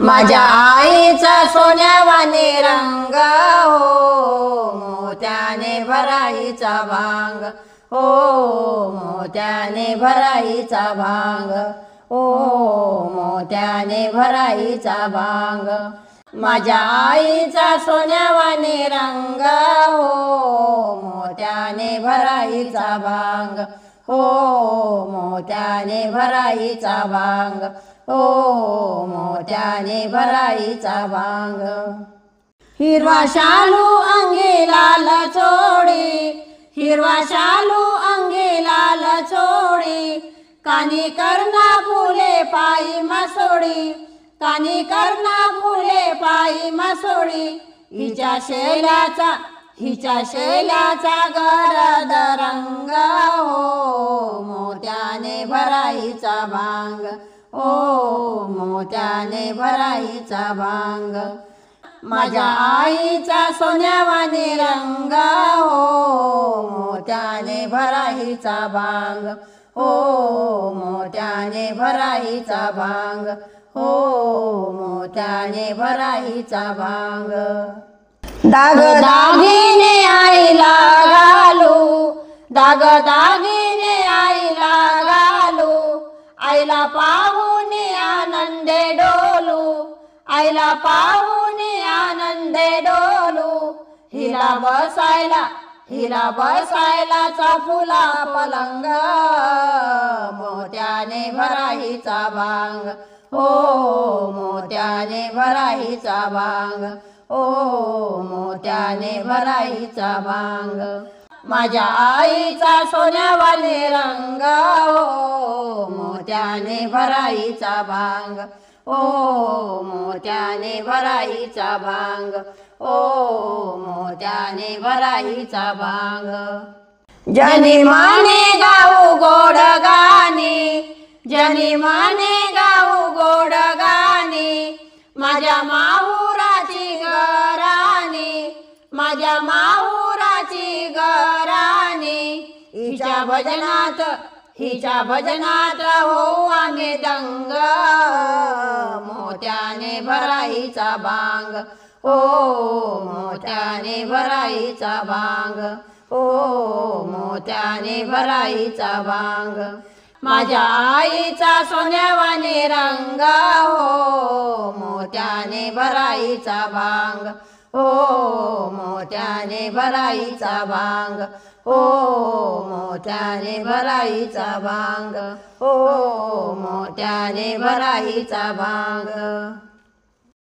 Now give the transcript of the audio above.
माझ्या आईचा सोन्यावाने रंग हो, मोत्याने भराईचा भांग हो, मोत्याने भराईचा भांग हो, मोत्याने भराईचा भांग। माझ्या आईचा सोन्यावाने रंग हो, मोत्याने भराईचा भांग हो, मोत्याने भराईचा भांग हो, मोत्याने भराईचा भांग। हिरवा शालू अंगी लाल चोळी, हिरवा शालू अंगी लाल चोळी, कानी कर्णा फुले पायी मसोळी, कानी कर्णा फुले पायी मसोळी। हिच्या शैलाचा गडद रंग हो, मोत्याने भराईचा भांग हो, मोत्याने भराईचा भांग। माझ्या आईचा सोन्यावाने रंग हो, मोत्याने भराईचा भांग हो, मोत्याने भराईचा भांग हो, मोत्याने भराईचा भांग। दागदागिने आईला घालू, दागदागिने आईला घालू, आईला पाहून आनंदे डोलू, आईला पाहून आनंदे डोलू। हिला बसायलाचा फुला पलंग, मोत्याने भराईचा भांग हो, मोत्याने भराईचा भांग हो, मोत्याने भराईचा भांग। माझ्या आईचा सोन्यावाने रंग हो, मोत्याने भराईचा भांग हो, मोत्याने भराईचा भांग हो, मोत्याने भराईचा भांग। जनी माने गाऊ गोड गाणी, जनी माने गाऊ गोड गाणी, माझ्या माहुराची गराणी, माझ्या माहुराची गराणी। हिच्या भजनात हो आम्ही दंग, मोत्याने भराईचा भांग हो, मोत्याने भराईचा भांग हो, मोत्याने भराईचा भांग। माझ्या आईचा सोन्यावाने रंग हो, मोत्याने भराईचा भांग हो, मोत्याने भराईचा भांग हो, मोत्याने भराईचा भांग हो, मोत्याने भराईचा भांग।